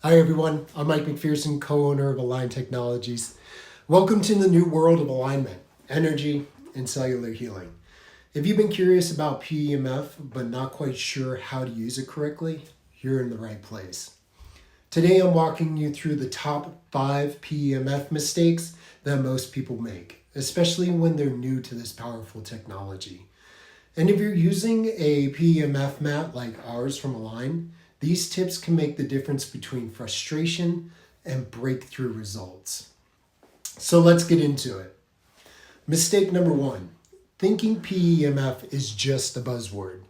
Hi everyone, I'm Mike McFersonson, co-owner of Align Technologies. Welcome to the new world of alignment, energy, and cellular healing. If you've been curious about PEMF but not quite sure how to use it correctly, you're in the right place. Today I'm walking you through the top 5 PEMF mistakes that most people make, especially when they're new to this powerful technology. And if you're using a PEMF mat like ours from Align, these tips can make the difference between frustration and breakthrough results. So let's get into it. Mistake number 1, thinking PEMF is just a buzzword.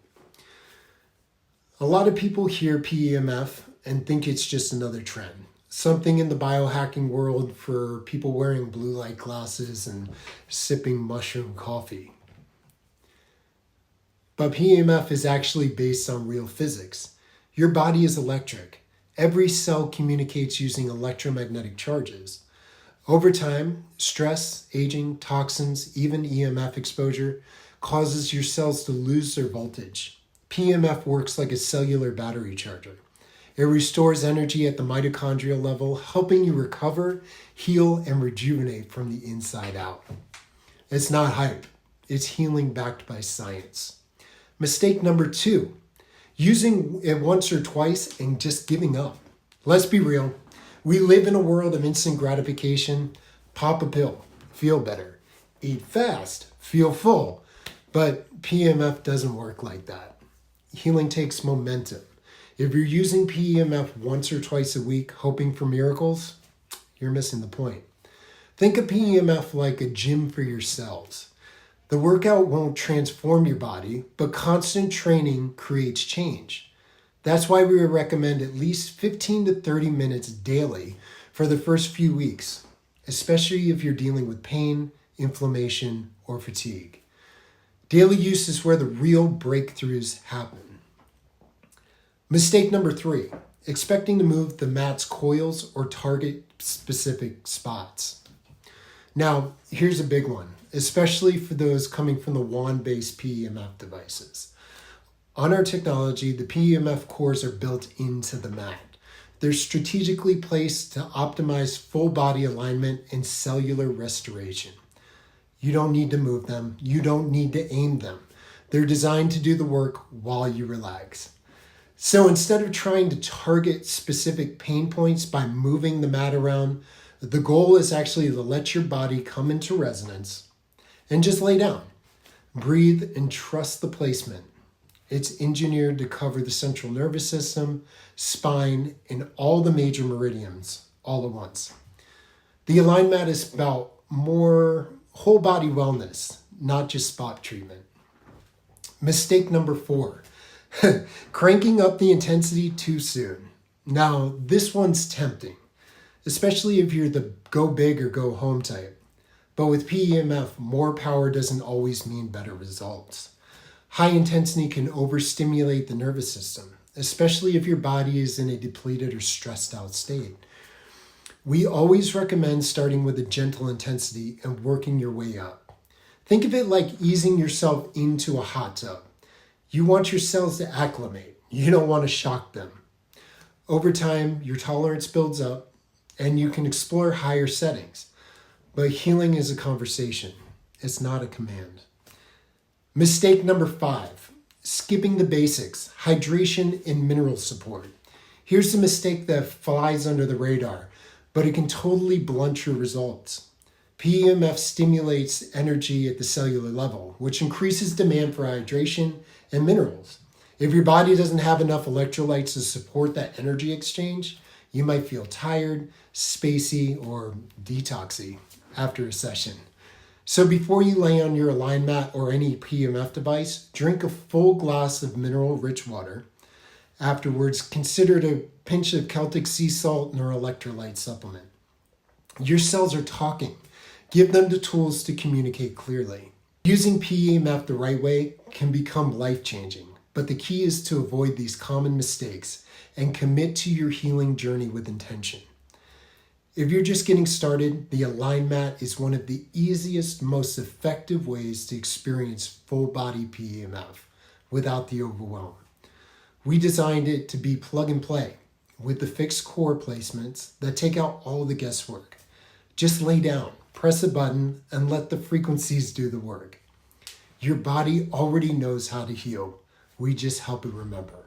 A lot of people hear PEMF and think it's just another trend, something in the biohacking world for people wearing blue light glasses and sipping mushroom coffee. But PEMF is actually based on real physics. Your body is electric. Every cell communicates using electromagnetic charges. Over time, stress, aging, toxins, even EMF exposure causes your cells to lose their voltage. PEMF works like a cellular battery charger. It restores energy at the mitochondrial level, helping you recover, heal, and rejuvenate from the inside out. It's not hype. It's healing backed by science. Mistake number 2. Using it once or twice and just giving up. Let's be real. We live in a world of instant gratification. Pop a pill, feel better. Eat fast, feel full. But PEMF doesn't work like that. Healing takes momentum. If you're using PEMF once or twice a week, hoping for miracles, you're missing the point. Think of PEMF like a gym for your cells. The workout won't transform your body, but constant training creates change. That's why we recommend at least 15 to 30 minutes daily for the first few weeks, especially if you're dealing with pain, inflammation, or fatigue. Daily use is where the real breakthroughs happen. Mistake number 3, expecting to move the mat's coils or target specific spots. Now, here's a big one, especially for those coming from the wand-based PEMF devices. On our technology, the PEMF cores are built into the mat. They're strategically placed to optimize full body alignment and cellular restoration. You don't need to move them. You don't need to aim them. They're designed to do the work while you relax. So instead of trying to target specific pain points by moving the mat around, the goal is actually to let your body come into resonance and just lay down. Breathe and trust the placement. It's engineered to cover the central nervous system, spine, and all the major meridians all at once. The Align mat is about more whole body wellness, not just spot treatment. Mistake number 4, cranking up the intensity too soon. Now, this one's tempting, especially if you're the go big or go home type. But with PEMF, more power doesn't always mean better results. High intensity can overstimulate the nervous system, especially if your body is in a depleted or stressed out state. We always recommend starting with a gentle intensity and working your way up. Think of it like easing yourself into a hot tub. You want your cells to acclimate. You don't want to shock them. Over time, your tolerance builds up, and you can explore higher settings. But healing is a conversation. It's not a command. Mistake number 5, skipping the basics, hydration and mineral support. Here's a mistake that flies under the radar, but it can totally blunt your results. PEMF stimulates energy at the cellular level, which increases demand for hydration and minerals. If your body doesn't have enough electrolytes to support that energy exchange, you might feel tired, spacey, or detoxy after a session. So before you lay on your Align mat or any PEMF device, drink a full glass of mineral-rich water. Afterwards, consider a pinch of Celtic sea salt or electrolyte supplement. Your cells are talking. Give them the tools to communicate clearly. Using PEMF the right way can become life-changing, but the key is to avoid these common mistakes and commit to your healing journey with intention. If you're just getting started, the Align mat is one of the easiest, most effective ways to experience full body PEMF without the overwhelm. We designed it to be plug and play. with the fixed core placements that take out all the guesswork. Just lay down, press a button, and let the frequencies do the work. Your body already knows how to heal. We just help it remember.